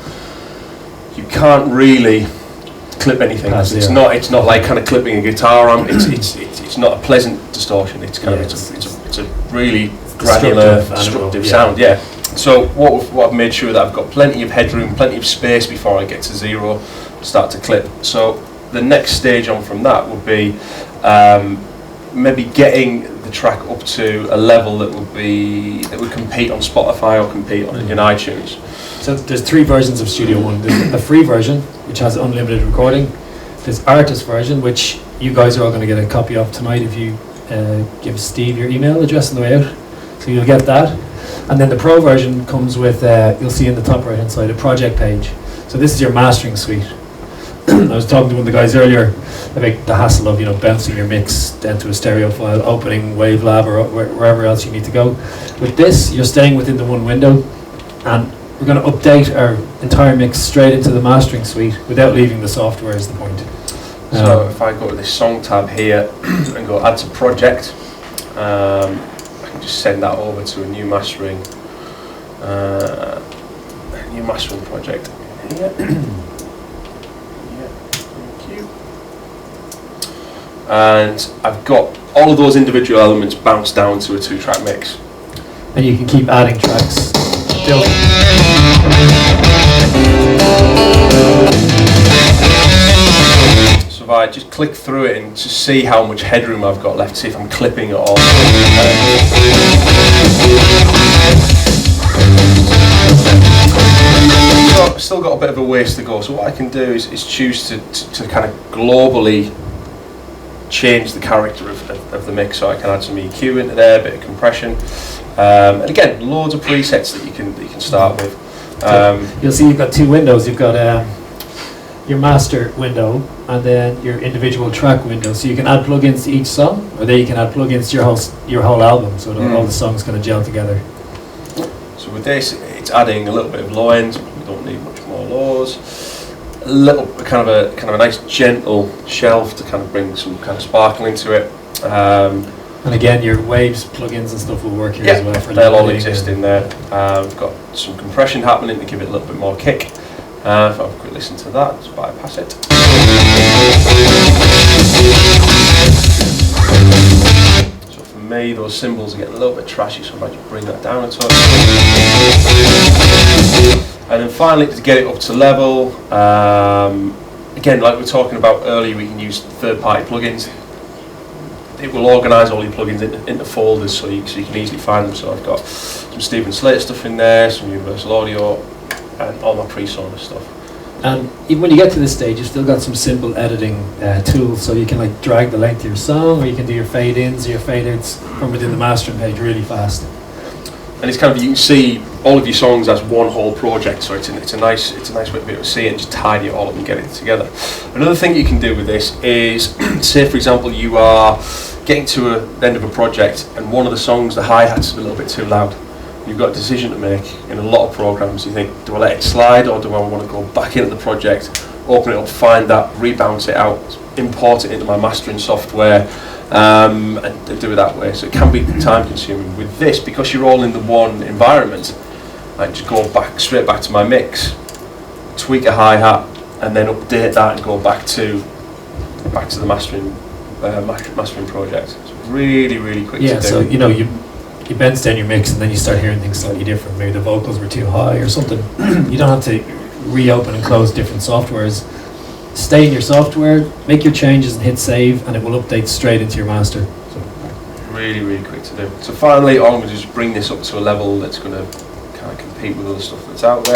you can't really clip anything. It's not like kind of clipping a guitar on. It's not a pleasant distortion. It's kind of it's a really granular, destructive sound. Yeah. So what I've made sure that I've got plenty of headroom, plenty of space before I get to zero, start to clip. So the next stage on from that would be maybe getting the track up to a level that would compete on Spotify or compete in iTunes. So there's 3 versions of Studio One. There's a free version, which has unlimited recording. There's artist version, which you guys are all going to get a copy of tonight if you give Steve your email address on the way out. So you'll get that. And then the pro version comes with, you'll see in the top right hand side, a project page. So this is your mastering suite. I was talking to one of the guys earlier about the hassle of bouncing your mix down to a stereo file, opening Wavelab or wherever else you need to go. With this, you're staying within the one window, and we're going to update our entire mix straight into the mastering suite without leaving the software is the point. So if I go to this song tab here and go add to project, I can just send that over to a new mastering project here. And I've got all of those individual elements bounced down to a 2-track mix. And you can keep adding tracks. So if I just click through it and just see how much headroom I've got left, see if I'm clipping it all. So I've still got a bit of a ways to go. So what I can do is choose to kind of globally change the character of the mix, so I can add some EQ into there, a bit of compression, and again, loads of presets that you can start with. You'll see you've got 2 windows. You've got your master window and then your individual track window. So you can add plugins to each song, or there you can add plugins to your whole album, so that all the songs kind of gel together. So with this, it's adding a little bit of low end. We don't need much more lows. A little kind of a nice gentle shelf to kind of bring some kind of sparkle into it. And again, your waves, plugins and stuff will work here as well. They'll all exist in there. We've got some compression happening to give it a little bit more kick. If I have a quick listen to that, just bypass it. So for me, those cymbals are getting a little bit trashy, so I might just bring that down a touch. And then finally, to get it up to level, again, like we were talking about earlier, we can use third-party plugins. It will organise all your plugins into folders, so you can easily find them. So I've got some Stephen Slater stuff in there, some Universal Audio, and all my Presonus stuff. And even when you get to this stage, you've still got some simple editing tools, so you can like drag the length of your song, or you can do your fade-ins or your fade-outs from within the mastering page really fast. And it's kind of, you can see all of your songs as one whole project, so it's a nice way to be able to see it and just tidy it all up and get it together. Another thing you can do with this is, say for example you are getting to the end of a project and one of the songs, the hi-hat's is a little bit too loud. You've got a decision to make in a lot of programs. You think, do I let it slide, or do I want to go back into the project, open it up, find that, rebounce it out, import it into my mastering software, and do it that way. So it can be time consuming. With this, because you're all in the one environment, I can just go straight back to my mix, tweak a hi-hat, and then update that and go back to the mastering project. It's really, really quick to do. Yeah, so you bend down your mix and then you start hearing things slightly different. Maybe the vocals were too high or something. You don't have to reopen and close different softwares. Stay in your software, make your changes and hit save, and it will update straight into your master. So really, really quick to do. So finally, I'm going to just bring this up to a level that's going to kind of compete with other stuff that's out there.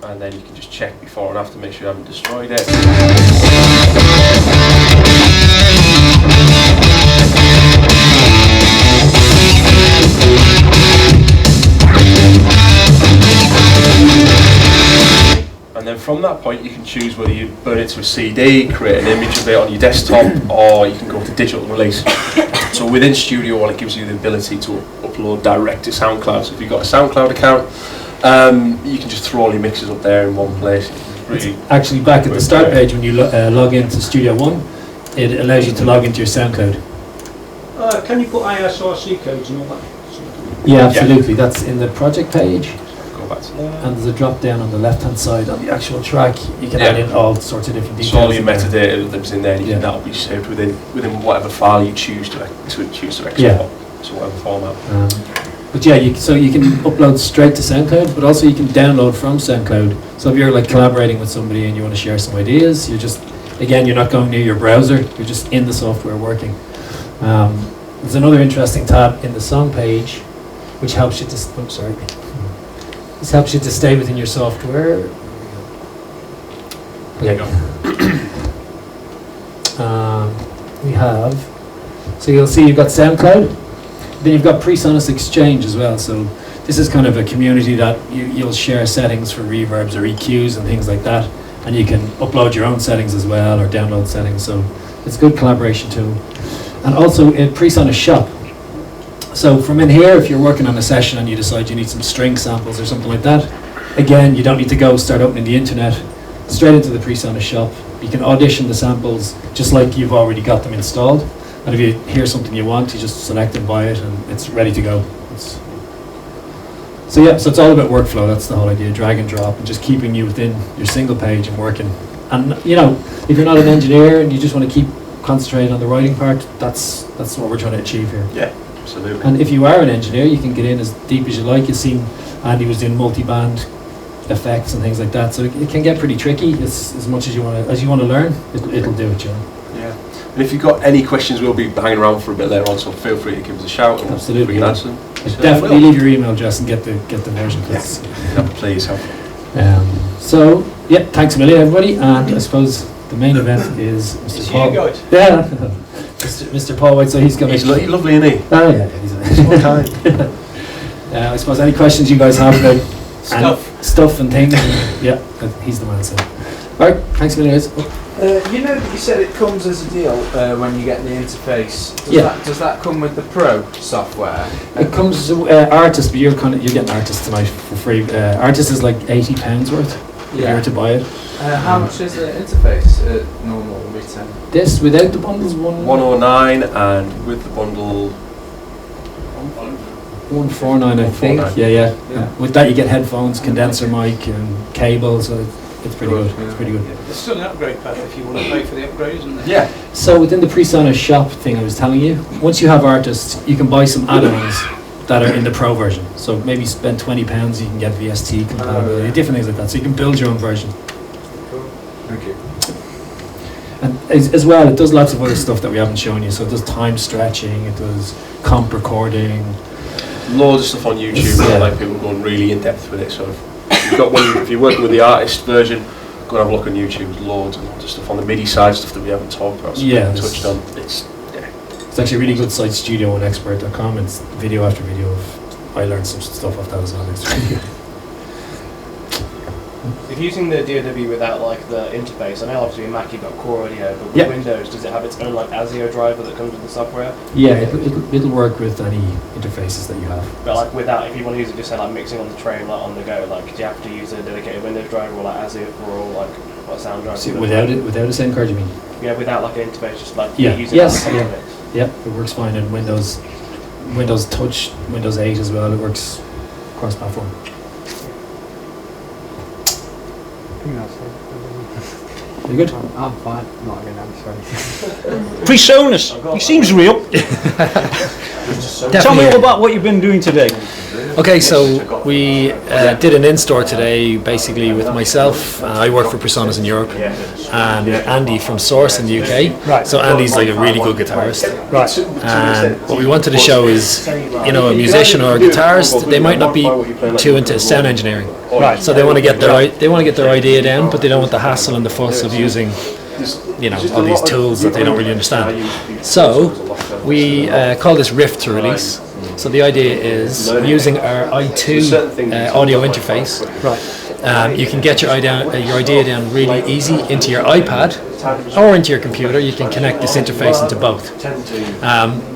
And then you can just check before and after, make sure you haven't destroyed it. from that point, you can choose whether you burn it to a CD, create an image of it on your desktop, or you can go to digital release. So within Studio One, it gives you the ability to upload direct to SoundCloud. So if you've got a SoundCloud account, you can just throw all your mixes up there in one place. Really actually, back at the start page, when you log into Studio One, it allows you to log into your SoundCloud. Can you put ISRC codes and all that? Yeah, absolutely. That's in the project page. Go back to that. And there's a drop down on the left hand side on the actual track. You can add in all sorts of different details. So all your metadata that's in there, that'll be saved within whatever file you choose to export. So whatever format. But yeah, you can upload straight to SoundCloud, but also you can download from SoundCloud. So if you're like collaborating with somebody and you want to share some ideas, you're not going near your browser. You're just in the software working. There's another interesting tab in the song page, which helps you to. This helps you to stay within your software. There you go. So you'll see you've got SoundCloud, then you've got Presonus Exchange as well. So this is kind of a community that you'll share settings for reverbs or EQs and things like that, and you can upload your own settings as well or download settings. So it's a good collaboration tool. And also in Presonus Shop. So from in here, if you're working on a session and you decide you need some string samples or something like that, again, you don't need to start opening the internet, straight into the Presonus Shop. You can audition the samples just like you've already got them installed. And if you hear something you want, you just select and buy it and it's ready to go. So it's all about workflow. That's the whole idea, drag and drop, and just keeping you within your single page and working. And if you're not an engineer and you just want to keep concentrating on the writing part, that's what we're trying to achieve here. Yeah. Absolutely. And if you are an engineer, you can get in as deep as you like. You've seen Andy was doing multi-band effects and things like that, so it can get pretty tricky. As much as you want to learn, it'll do it, Yeah. And if you've got any questions, we'll be hanging around for a bit later on, so feel free to give us a shout. And absolutely. We can answer them. Definitely leave your email address and get the version. Please help. So thanks a million, everybody. And I suppose the main event is Mr. Paul. Yeah. Mr. Paul White, so he's going to... He's lovely, isn't he? Oh, yeah, he's one kind. I suppose any questions you guys have about stuff and things, he's the man, so. Alright, thanks a million, guys. You know that you said it comes as a deal when you get the interface. Does that come with the Pro software? It comes Artist, but you're getting Artist tonight for free. Artist is like £80 worth if you were to buy it. How much is the interface at normal retail? This without the bundles 109 and with the bundle 149, I think. Yeah. With that you get headphones, condenser mic, and cable, so it's pretty good. It's pretty good. There's still an upgrade pad if you want to pay for the upgrade, isn't there? Yeah. So within the Presonus Shop thing I was telling you, once you have Artists, you can buy some add-ons that are in the Pro version. So maybe spend £20, you can get VST compatibility, different things like that. So you can build your own version. Thank you. And as well, it does lots of other stuff that we haven't shown you. So it does time stretching, it does comp recording. Loads of stuff on YouTube. Like people going really in depth with it. So if you're working with the artist version, go and have a look on YouTube. There's loads and loads of stuff on the MIDI side, stuff that we haven't talked about. So touched on. It's actually a really good site, StudioOneExpert.com. It's video after video of. I learned some stuff off that as well. It's really good. If using the DAW without like the interface, I know obviously in Mac you've got Core Audio, but with Windows, does it have its own like ASIO driver that comes with the software? Yeah, it'll work with any interfaces that you have. But like without, if you want to use it just say like mixing on the train, like on the go, like do you have to use a dedicated Windows driver or like ASIO for all like what sound driver? So without a sound card, you mean? Yeah, without like an interface, just like using it works fine in Windows Touch, Windows 8 as well. It works cross-platform. You good? I'm fine. I'm not going to answer anything. Presonus, he seems real. Tell me all about what you've been doing today. Okay, so we did an in-store today, basically with myself. I work for Presonus in Europe, and Andy from Source in the UK. Right. So Andy's like a really good guitarist. Right. And what we wanted to show is, a musician or a guitarist, they might not be too into sound engineering. Right. So they want to get their idea down, but they don't want the hassle and the fuss of using all these tools that they don't really understand. So we call this riff to release. So the idea is using our i2 audio interface. Right. You can get your idea down really easy into your iPad or into your computer. You can connect this interface into both.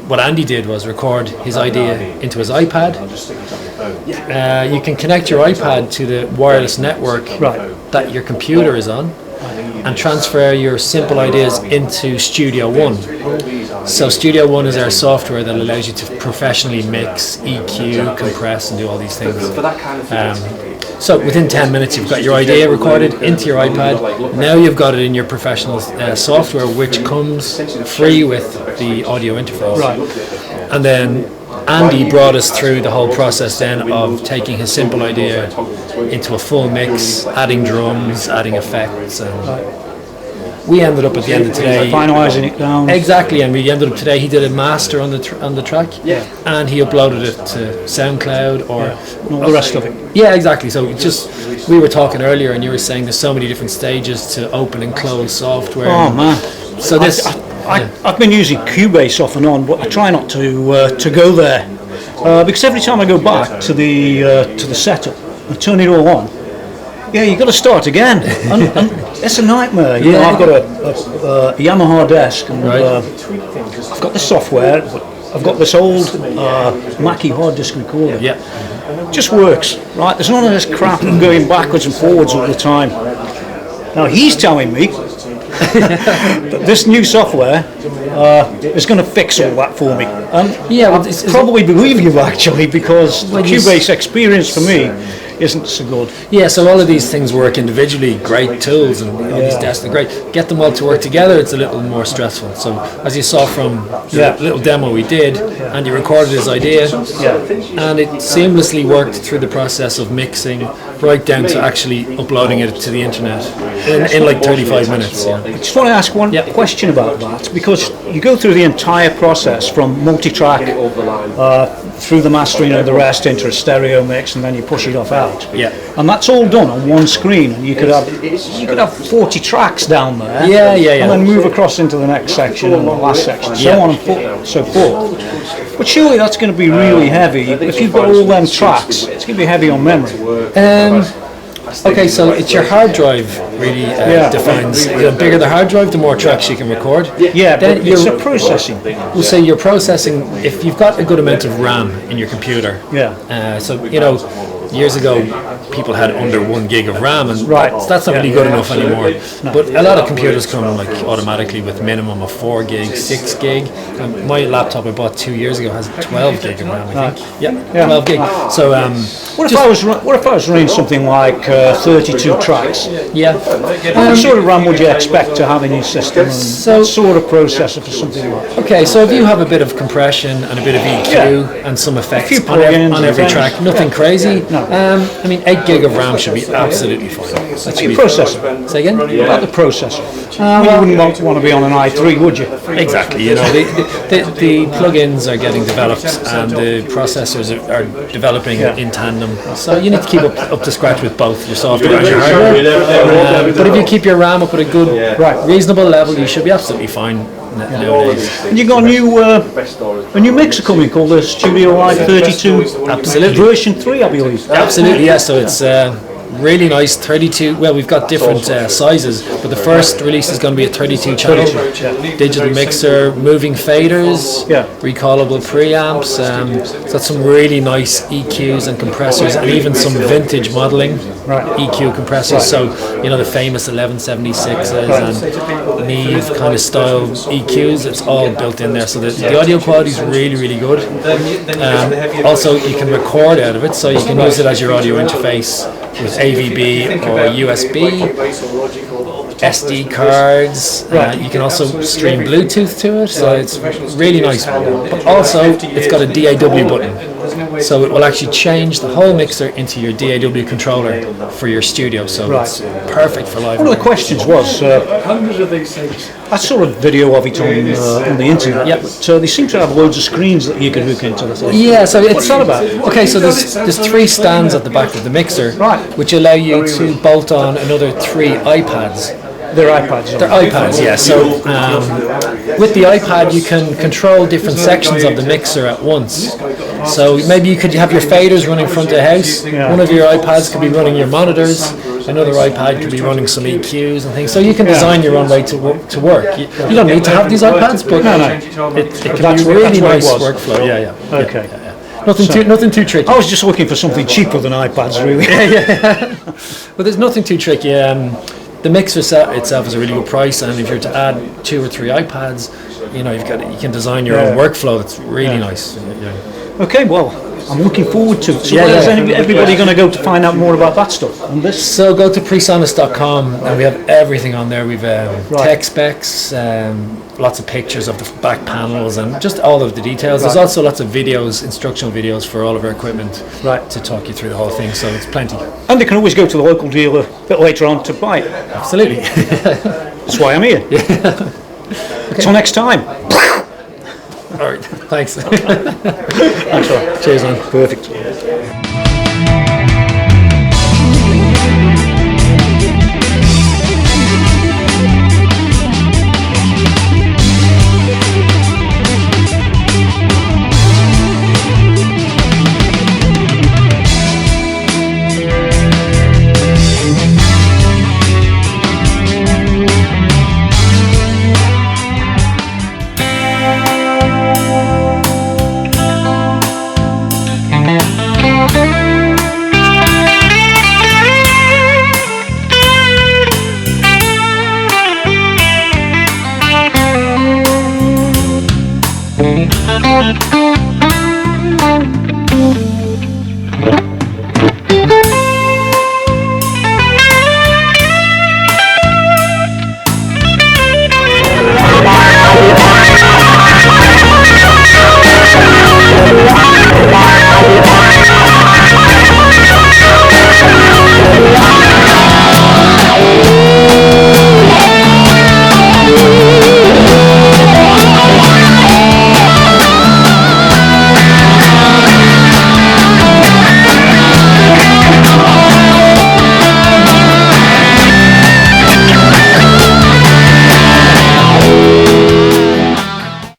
What Andy did was record his idea into his iPad. You can connect your iPad to the wireless network that your computer is on and transfer your simple ideas into Studio One. So Studio One is our software that allows you to professionally mix, EQ, compress and do all these things. So within 10 minutes you've got your idea recorded into your iPad. Now you've got it in your professional software, which comes free with the audio interface. And then Andy brought us through the whole process then of taking his simple idea into a full mix, adding drums, adding effects, and we ended up at the end of today finalising it down. Exactly, and we ended up today. He did a master on the track, and he uploaded it to Soundcloud or all the rest of it. Yeah, exactly. So we were talking earlier, and you were saying there's so many different stages to open and close software. Oh man! So I've been using Cubase off and on, but I try not to go there because every time I go back to the setup, I turn it all on. Yeah, you've got to start again, and it's a nightmare. You know, I've got a Yamaha desk, and I've got the software, but I've got this old Mackie hard disk recorder. Yeah, just works, right? There's none of this crap of going backwards and forwards all the time. Now he's telling me that this new software is going to fix all that for me. I probably believe you actually, because the Cubase experience for me isn't so good. Yeah, so all of these things work individually, great tools, and all these desks are great. Get them all to work together, it's a little more stressful. So as you saw from the little demo we did, Andy recorded his idea, and it seamlessly worked through the process of mixing right down to actually uploading it to the internet in like 35 minutes. I just want to ask one question about that, because you go through the entire process from multi-track through the mastering and the rest into a stereo mix, and then you push it off out. And that's all done on one screen, and you could have 40 tracks down there. And then move across into the next section and the last section, so on and so forth. But surely that's going to be really heavy. If you've got all them tracks, it's going to be heavy on memory. Okay, so it's your hard drive really defines. The bigger the hard drive, the more tracks you can record. Then it's a processing. We'll say you're processing if you've got a good amount of RAM in your computer. So you know, years ago people had under 1 gig of RAM, and that's not really good enough anymore. But a lot of computers come like automatically with minimum of 4 gig, 6 gig. And my laptop I bought 2 years ago has 12 gig of RAM, I think. 12 gig. So what if I was running something like 32 tracks? What sort of RAM would you expect to have in your system, and what sort of processor for something like that? Okay, so if you have a bit of compression and a bit of EQ and some effects on every track, nothing crazy. I mean, 8 gig of RAM should be absolutely fine. That's your processor. Say again? About the processor. You wouldn't want to be on an i3, would you? Exactly. You know, the plugins are getting developed, and the processors are developing in tandem. So you need to keep up to scratch with both your software and your hardware. But if you keep your RAM up at a good, reasonable level, you should be absolutely fine nowadays. And you got a new mixer coming called the Studio i32. Absolutely. Version 3, I believe. Absolutely, yes. So it's really nice 32. Well, we've got different sizes, but the first release is going to be a 32 channel digital mixer, moving faders, recallable preamps. It's got some really nice EQs and compressors, and even some vintage modeling EQ compressors. So you know, the famous 1176s and Neve kind of style EQs. It's all built in there, so the audio quality is really good. Also, you can record out of it, so you can use it as your audio interface with AVB or USB, SD cards. You can also stream Bluetooth to it, so it's really nice. But also, it's got a DAW button, so it will actually change the whole mixer into your DAW controller for your studio. So it's perfect for live. One of the questions was, I saw a video of it on the internet. But they seem to have loads of screens that you can hook into the thing. So what's that about? Okay, so there's 3 stands at the back of the mixer, which allow you to bolt on another 3 iPads. They're iPads. They're iPads, yeah. So with the iPad, you can control different sections of the mixer at once. So maybe you could have your faders running front of house. Yeah. One of your iPads could be running your monitors. Another iPad could be running some EQs and things. So you can design your own way to work. You don't need to have these iPads, but it can be really nice workflow. Yeah. Okay. Nothing too tricky. I was just looking for something cheaper than iPads, really. But there's nothing too tricky. The mixer set itself is a really good price, and if you're to add 2 or 3 iPads, you can design your own workflow. That's really nice. Okay, well, I'm looking forward to it. So where's everybody going to go to find out more about that stuff? And this? So go to Presonus.com, and we have everything on there. We've tech specs, lots of pictures of the back panels, and just all of the details. There's also lots of videos, instructional videos for all of our equipment to talk you through the whole thing, so it's plenty. And they can always go to the local dealer a bit later on to buy it. Absolutely. That's why I'm here. Okay. Till next time. All right, thanks. Thanks, Rob. Cheers, man. Perfect. Thank you.